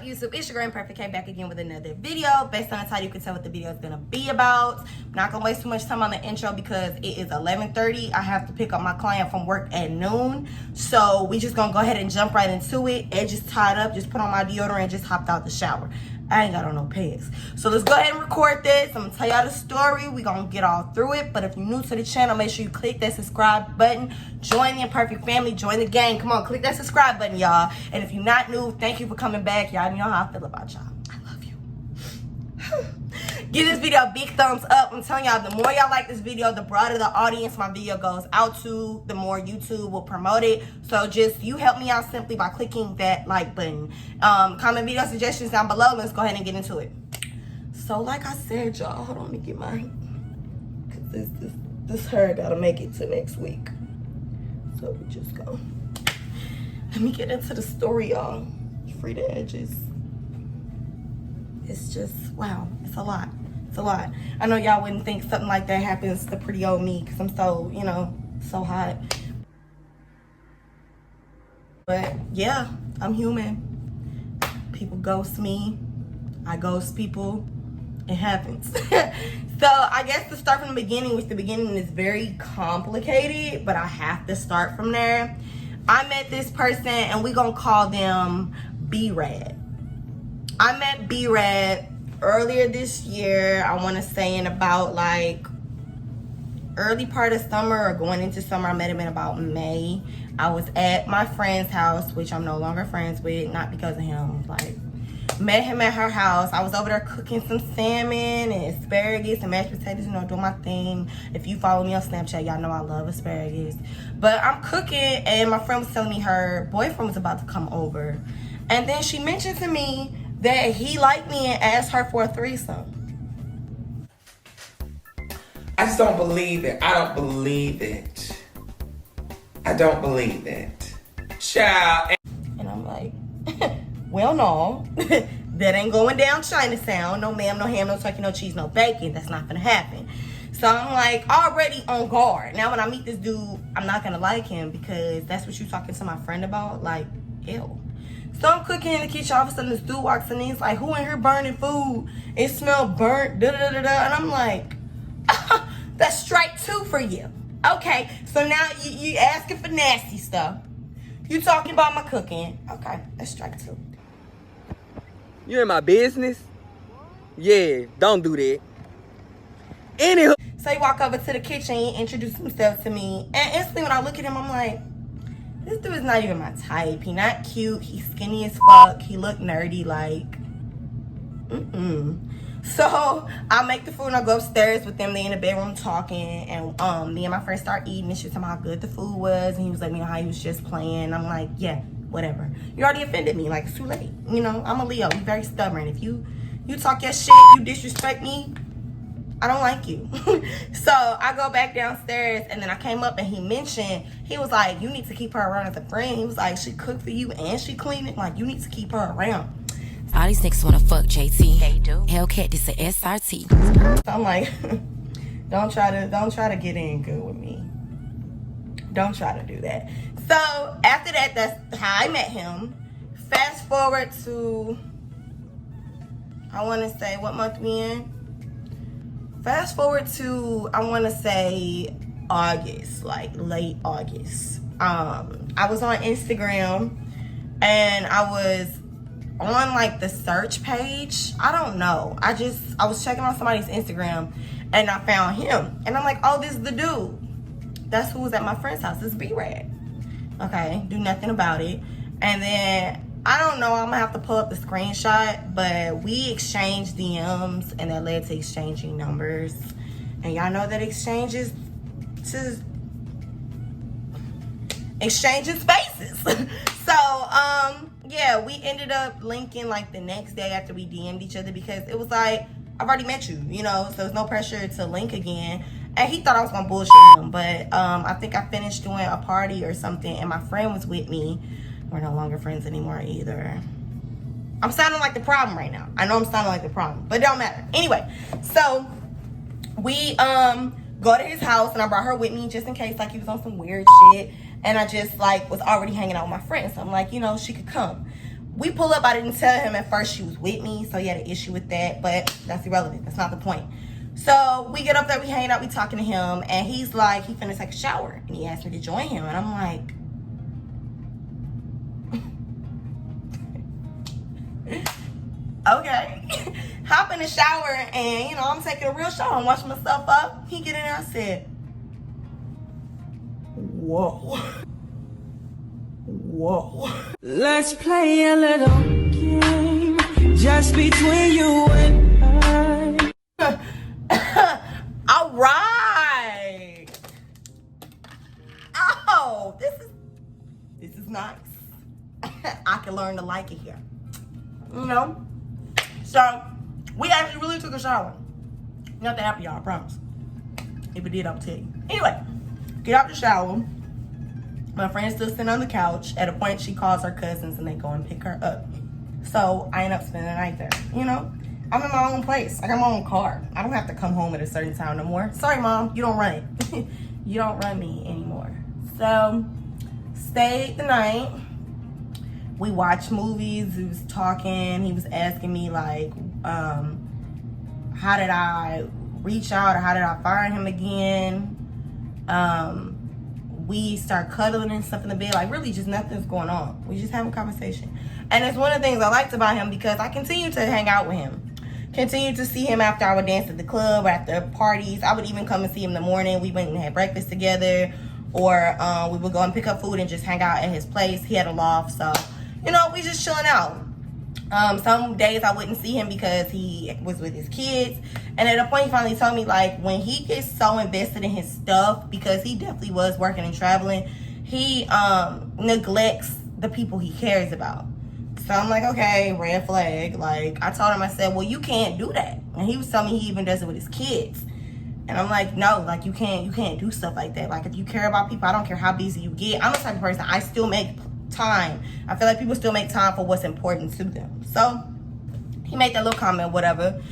YouTube? It's your Perfect K back again with another video. Based on the title, you can tell what the video is gonna be about. I'm not gonna waste too much time on the intro because it is 11:30. I have to pick up my client from work at noon. So we just gonna go ahead and jump right into it. Edges tied up, just put on my deodorant and just hopped out the shower. I ain't got on no pants. So let's go ahead and record this. I'm gonna tell y'all the story. We gonna get all through it. But if you're new to the channel, make sure you click that subscribe button. Join the Imperfect family. Join the gang. Come on, click that subscribe button, y'all. And if you're not new, thank you for coming back. Y'all know how I feel about y'all. I love you. Give this video a big thumbs up. I'm telling y'all, the more y'all like this video, the broader the audience my video goes out to, the more YouTube will promote it. So just, you help me out simply by clicking that like button. Comment video suggestions down below. Let's go ahead and get into it. So like I said, y'all, hold on, let me get my, cause this hair gotta make it to next week. So we just go. Let me get into the story, y'all. Free the edges. It's just, wow, it's a lot. It's a lot. I know y'all wouldn't think something like that happens to pretty old me because I'm so, you know, so hot. But yeah, I'm human. People ghost me. I ghost people. It happens. So I guess to start from the beginning, which the beginning is very complicated, but I have to start from there. I met this person and we gonna call them B-Rad. I met B-Rad earlier this year. I want to say in about like early part of summer or going into summer. I met him in about May. I was at my friend's house, which I'm no longer friends with, not because of him. Like, met him at her house. I was over there cooking some salmon and asparagus and mashed potatoes, you know, doing my thing. If you follow me on Snapchat, y'all know I love asparagus. But I'm cooking and my friend was telling me her boyfriend was about to come over. And then she mentioned to me that he liked me and asked her for a threesome. I just don't believe it. I don't believe it. I don't believe it. Child. And I'm like, well, no. That ain't going down Chinatown. No ma'am, no ham, no turkey, no cheese, no bacon. That's not gonna happen. So I'm like already on guard. Now when I meet this dude, I'm not gonna like him because that's what you talking to my friend about. Like, ew. So I'm cooking in the kitchen, all of a sudden this dude walks in and he's like, who in here burning food? It smells burnt, da-da-da-da-da. And I'm like, that's strike 2 for you. Okay, so now you asking for nasty stuff. You talking about my cooking. Okay, that's strike 2. You in my business? Yeah, don't do that. Anywho. So he walk over to the kitchen, he introduced himself to me. And instantly when I look at him, I'm like, this dude is not even my type. He not cute. He's skinny as fuck. He look nerdy, like, So I make the food and I go upstairs with them. They in the bedroom talking. And me and my friend start eating and she told me how good the food was. And he was letting me know how he was just playing. I'm like, yeah, whatever. You already offended me. Like, it's too late. You know, I'm a Leo. I'm very stubborn. If you talk your shit, you disrespect me, I don't like you. So I go back downstairs and then I came up and he mentioned, he was like, you need to keep her around as a friend. He was like, she cooked for you and she cleaned it. Like, you need to keep her around. All these niggas wanna fuck JT. They do. Hellcat, this a SRT. So I'm like, don't try to get in good with me. Don't try to do that. So after that, that's how I met him. Fast forward to, I wanna say, what month we in? Fast forward to, I want to say August, like late August. I was on Instagram and I was on like the search page. I don't know. I was checking on somebody's Instagram and I found him. And I'm like, oh, this is the dude. That's who was at my friend's house. This is B-Rad. Okay, do nothing about it. And then I don't know, I'm gonna have to pull up the screenshot, but we exchanged DMs and that led to exchanging numbers. And y'all know that exchanging spaces. So, yeah, we ended up linking like the next day after we DM'd each other because it was like, I've already met you, you know, so there's no pressure to link again. And he thought I was gonna bullshit him, but I think I finished doing a party or something and my friend was with me. We're no longer friends anymore either. I'm sounding like the problem right now. I know I'm sounding like the problem, but it don't matter. Anyway, so we go to his house and I brought her with me just in case like he was on some weird shit. And I just like was already hanging out with my friends. So I'm like, you know, she could come. we pull up. I didn't tell him at first she was with me, so he had an issue with that, but that's irrelevant. That's not the point. So we get up there, we hang out, we talking to him, and he's like, he finna take a shower, and he asked me to join him, and I'm like, okay. Hop in the shower, and you know, I'm taking a real shower, I'm washing myself up. He get in there, I said, whoa. Whoa. Let's play a little game just between you and I. All right. Oh, this is nice. I can learn to like it here. You know? So, we actually really took a shower. Not that happy, y'all, I promise. If it did, I'll tell you. Anyway, get out the shower. My friend's still sitting on the couch. At a point, she calls her cousins and they go and pick her up. So I end up spending the night there. You know, I'm in my own place. I got my own car. I don't have to come home at a certain time no more. Sorry, Mom, you don't run it. You don't run me anymore. So, stayed the night. We watched movies. He was talking. He was asking me like, how did I reach out or how did I find him again? We start cuddling and stuff in the bed. Like, really, just nothing's going on. We just have a conversation. And it's one of the things I liked about him because I continue to hang out with him. Continue to see him after I would dance at the club or at the parties. I would even come and see him in the morning. We went and had breakfast together. Or we would go and pick up food and just hang out at his place. He had a loft. So, you know, we just chilling out. Some days I wouldn't see him because he was with his kids. And at a point he finally told me, like, when he gets so invested in his stuff, because he definitely was working and traveling, he neglects the people he cares about. So I'm like, okay, red flag. Like, I told him, I said, well, you can't do that. And he was telling me he even does it with his kids. And I'm like, no, like, you can't do stuff like that. Like, if you care about people, I don't care how busy you get. I'm the type of person, I still make time. I feel like people still make time for what's important to them. So he made that little comment, whatever.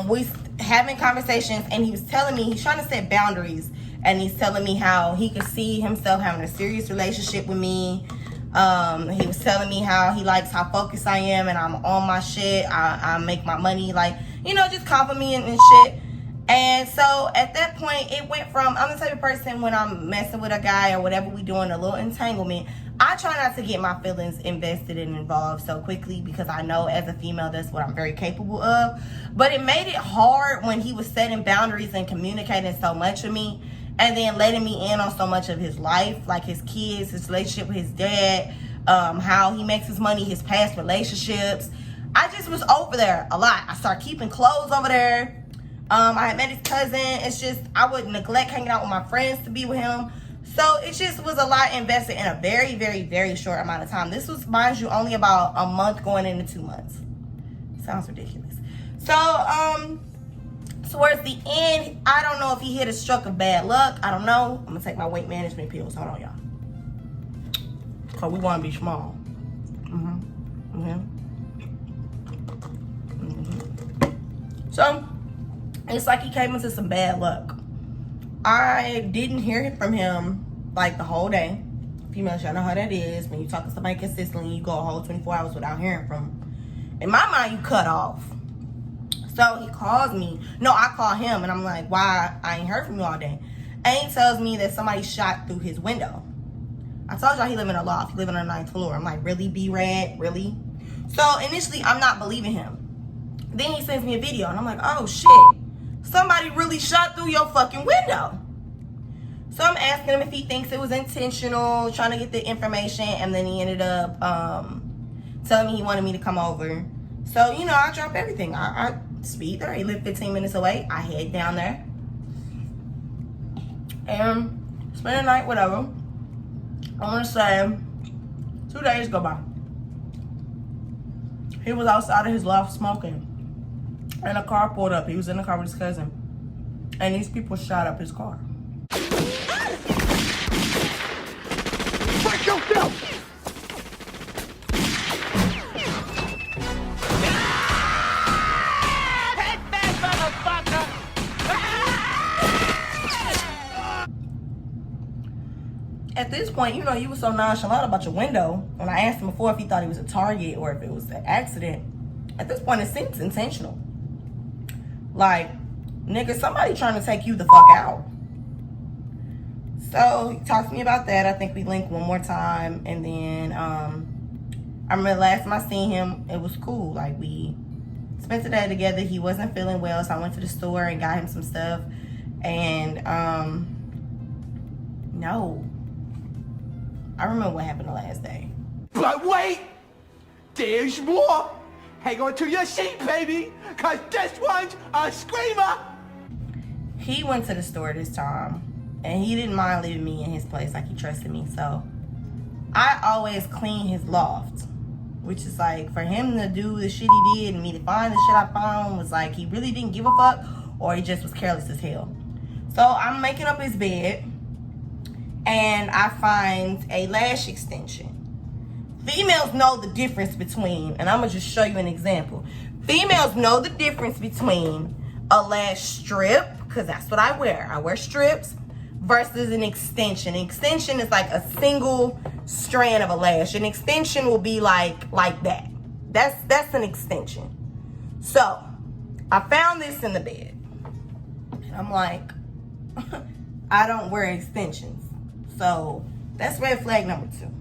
We having conversations, and he was telling me he's trying to set boundaries, and he's telling me how he could see himself having a serious relationship with me. He was telling me how he likes how focused I am and I'm on my shit. I make my money, like, you know, just complimenting and shit. And so at that point, it went from, I'm the type of person when I'm messing with a guy or whatever we doing, a little entanglement, I try not to get my feelings invested and involved so quickly because I know as a female, that's what I'm very capable of. But it made it hard when he was setting boundaries and communicating so much with me and then letting me in on so much of his life, like his kids, his relationship with his dad, how he makes his money, his past relationships. I just was over there a lot. I started keeping clothes over there. I had met his cousin. It's just, I would neglect hanging out with my friends to be with him. So it just was a lot invested in a very, very, very short amount of time. This was, mind you, only about a month going into 2 months. Sounds ridiculous. So, towards the end, I don't know if he hit a stroke of bad luck. I don't know. I'm going to take my weight management pills. Hold on, y'all. Because we want to be small. So, it's like he came into some bad luck. I didn't hear from him like the whole day. Females, y'all know how that is. When you talk to somebody consistently, you go a whole 24 hours without hearing from them. In my mind, you cut off. So he calls me. No, I call him and I'm like, why I ain't heard from you all day? And he tells me that somebody shot through his window. I told y'all he live in a loft. He live on the 9th floor. I'm like, really, B-Rad? Really? So initially, I'm not believing him. Then he sends me a video and I'm like, oh shit. Somebody really shot through your fucking window. So I'm asking him if he thinks it was intentional, trying to get the information, and then he ended up telling me he wanted me to come over. So, you know, I drop everything. I speed there. He lived 15 minutes away. I head down there. And spend the night, whatever. I want to say 2 days go by. He was outside of his loft smoking. And a car pulled up. He was in the car with his cousin. And these people shot up his car. Break yourself! Take that, motherfucker! At this point, you know, you were so nonchalant about your window. When I asked him before if he thought he was a target or if it was an accident, at this point, it seems intentional. Like, nigga, somebody trying to take you the fuck out. So he talked to me about that. I think we linked one more time. And then I remember last time I seen him, it was cool. Like, we spent the day together. He wasn't feeling well, so I went to the store and got him some stuff. And no, I remember what happened the last day. But wait, there's more. Hang on to your seat, baby, cause this one's a screamer. He went to the store this time, and he didn't mind leaving me in his place, like he trusted me. So I always clean his loft, which is like, for him to do the shit he did and me to find the shit I found was like he really didn't give a fuck, or he just was careless as hell. So I'm making up his bed, and I find a lash extension. Females know the difference between, and I'm gonna just show you an example. Females know the difference between a lash strip, because that's what I wear. I wear strips, versus an extension. An extension is like a single strand of a lash. An extension will be like that. That's an extension. So I found this in the bed, and I'm like, I don't wear extensions. So that's red flag number 2.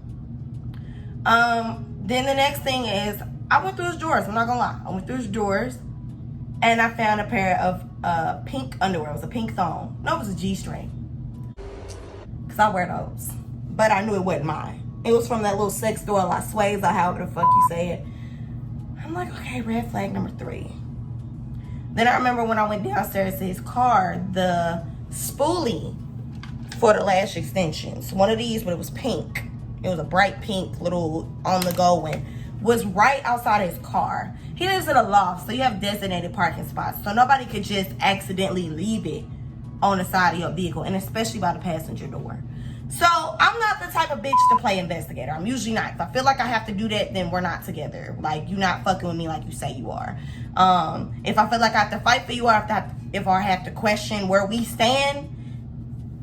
Then the next thing is, I went through his drawers. I'm not gonna lie. I went through his drawers, and I found a pair of pink underwear. It was a pink thong. No, it was a G-string. Because I wear those. But I knew it wasn't mine. It was from that little sex store, La Suez, or however the fuck you say it. I'm like, okay, red flag number 3. Then I remember when I went downstairs to his car, the spoolie for the lash extensions, one of these, but it was pink. It was a bright pink little on-the-go one, was right outside his car. He lives in a loft, so you have designated parking spots. So nobody could just accidentally leave it on the side of your vehicle, and especially by the passenger door. So I'm not the type of bitch to play investigator. I'm usually not. If I feel like I have to do that, then we're not together. Like, you're not fucking with me like you say you are. If I feel like I have to fight for you, or if I have to question where we stand,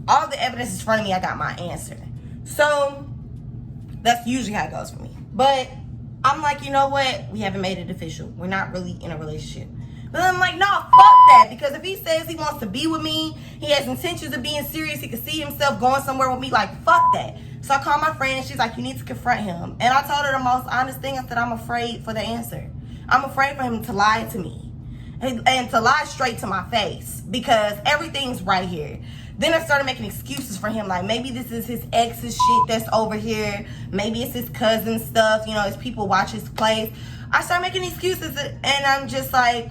all the evidence is in front of me, I got my answer. So that's usually how it goes for me. But I'm like, you know what? We haven't made it official. We're not really in a relationship. But I'm like, no, fuck that. Because if he says he wants to be with me, he has intentions of being serious, he can see himself going somewhere with me, like, fuck that. So I called my friend, and she's like, you need to confront him. And I told her the most honest thing. I said, I'm afraid for the answer. I'm afraid for him to lie to me. And to lie straight to my face. Because everything's right here. Then I started making excuses for him, like maybe this is his ex's shit that's over here. Maybe it's his cousin stuff, you know, his people watch his place. I started making excuses, and I'm just like,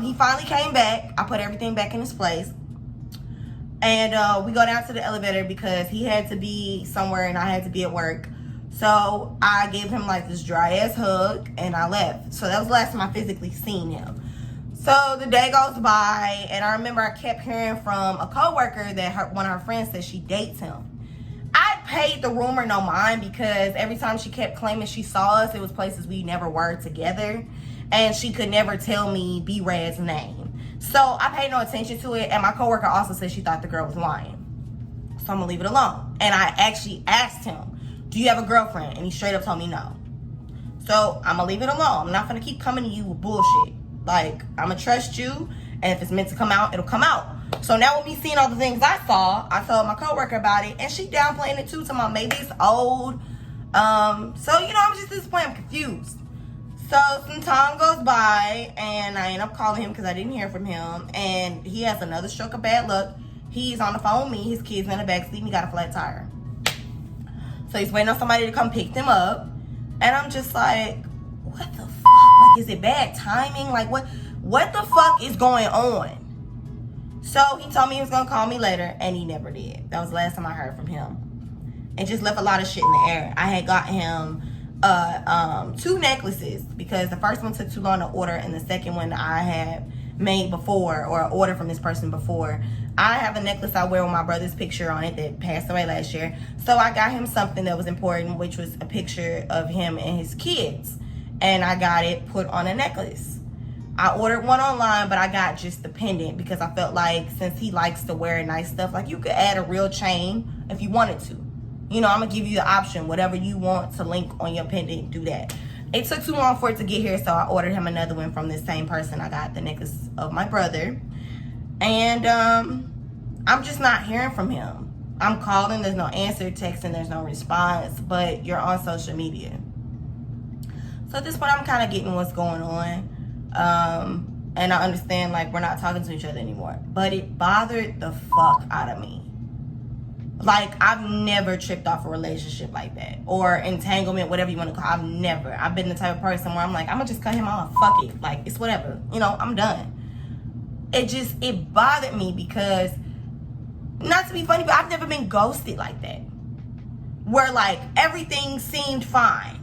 he finally came back. I put everything back in his place. And we go down to the elevator because he had to be somewhere and I had to be at work. So I gave him like this dry ass hug and I left. So that was the last time I physically seen him. So the day goes by, and I remember I kept hearing from a coworker that one of her friends said she dates him. I paid the rumor no mind because every time she kept claiming she saw us, it was places we never were together, and she could never tell me B-Rad's name. So I paid no attention to it, and my coworker also said she thought the girl was lying. So I'm gonna leave it alone. And I actually asked him, do you have a girlfriend? And he straight up told me no. So I'm gonna leave it alone. I'm not gonna keep coming to you with bullshit. Like, I'm gonna trust you, and if it's meant to come out, it'll come out. So now with me seeing all the things I saw, I told my coworker about it, and she downplaying it too, talking about maybe it's old. So, you know, I'm just disappointed, I'm confused. So some time goes by, and I end up calling him because I didn't hear from him, and he has another stroke of bad luck. He's on the phone with me, his kid's in the backseat, and he got a flat tire. So he's waiting on somebody to come pick them up, and I'm just like, what the fuck? Like, is it bad timing? Like, what the fuck is going on? So he told me he was gonna call me later, and he never did. That was the last time I heard from him. And just left a lot of shit in the air. I had got him 2 necklaces because the first one took too long to order, and the second one I had made before, or ordered from this person before. I have a necklace I wear with my brother's picture on it that passed away last year. So I got him something that was important, which was a picture of him and his kids. And I got it put on a necklace. I ordered one online, but I got just the pendant because I felt like since he likes to wear nice stuff, like you could add a real chain if you wanted to. You know, I'm gonna give you the option. Whatever you want to link on your pendant, do that. It took too long for it to get here, so I ordered him another one from this same person. I got the necklace of my brother. And I'm just not hearing from him. I'm calling, there's no answer, texting, there's no response, but you're on social media. So at this point, I'm kind of getting what's going on. And I understand, like, we're not talking to each other anymore. But it bothered the fuck out of me. Like, I've never tripped off a relationship like that. Or entanglement, whatever you want to call it. I've never. I've been the type of person where I'm like, I'm going to just cut him off. Fuck it. Like, it's whatever. You know, I'm done. It bothered me because, not to be funny, but I've never been ghosted like that. Where, like, everything seemed fine.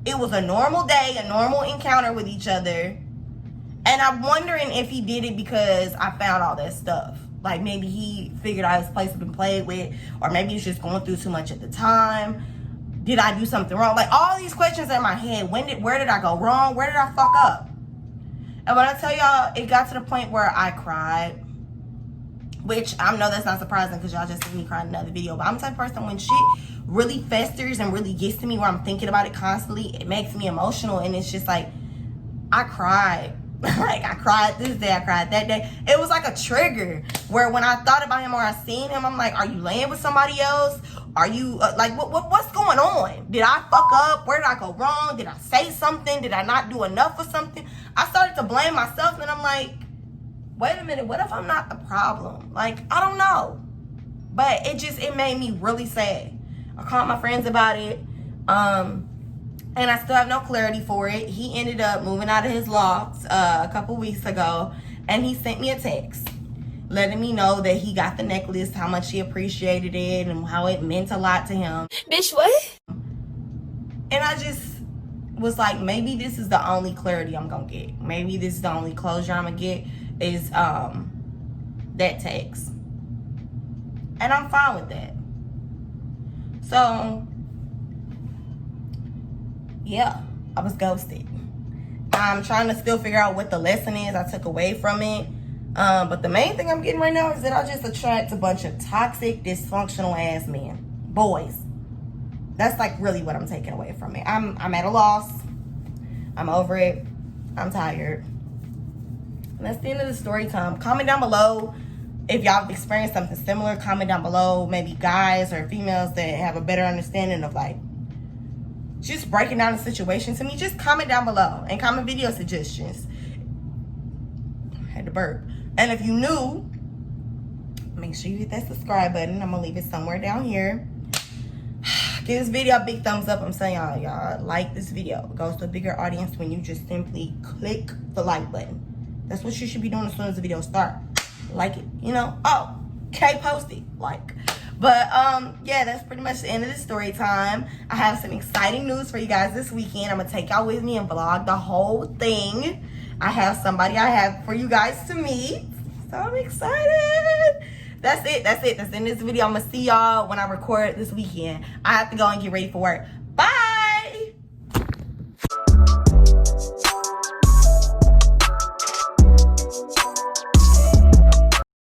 It was a normal day, a normal encounter with each other. And I'm wondering if he did it because I found all that stuff. Like, maybe he figured out his place had been played with, or maybe he's just going through too much at the time. Did I do something wrong? Like, all these questions in my head. Where did I go wrong? Where did I fuck up? And when I tell y'all, it got to the point where I cried, which I know that's not surprising because y'all just see me cry in another video, but I'm the type of person when shit really festers and really gets to me where I'm thinking about it constantly, it makes me emotional, and it's just like, I cried. Like, I cried this day, I cried that day. It was like a trigger where when I thought about him or I seen him, I'm like, are you laying with somebody else? Are you, like, what's going on? Did I fuck up? Where did I go wrong? Did I say something? Did I not do enough for something? I started to blame myself, and I'm like, wait a minute, what if I'm not the problem? Like, I don't know. But it made me really sad. I called my friends about it. And I still have no clarity for it. He ended up moving out of his loft a couple weeks ago. And he sent me a text letting me know that he got the necklace, how much he appreciated it, and how it meant a lot to him. Bitch, what? And I just was like, maybe this is the only clarity I'm going to get. Maybe this is the only closure I'm going to get is that text. And I'm fine with that. So, yeah, I was ghosted. I'm trying to still figure out what the lesson is I took away from it. But the main thing I'm getting right now is that I just attract a bunch of toxic, dysfunctional ass men. Boys. That's like really what I'm taking away from it. I'm at a loss. I'm over it. I'm tired. And that's the end of the story time. Comment down below if y'all have experienced something similar. Comment down below, maybe guys or females that have a better understanding of like just breaking down the situation to me. Just comment down below and comment video suggestions. I had to burp. And if you new, make sure you hit that subscribe button. I'm gonna leave it somewhere down here. Give this video a big thumbs up. I'm saying y'all like this video. It goes to a bigger audience when you just simply click the like button. That's what you should be doing as soon as the video starts. Like it, you know. Oh, okay, post it, like. But yeah, that's pretty much the end of the story time. I have some exciting news for you guys this weekend. I'm gonna take y'all with me and vlog the whole thing. I have somebody I have for you guys to meet, so I'm excited. That's it. That's the end of this video. I'm gonna see y'all when I record this weekend. I have to go and get ready for work.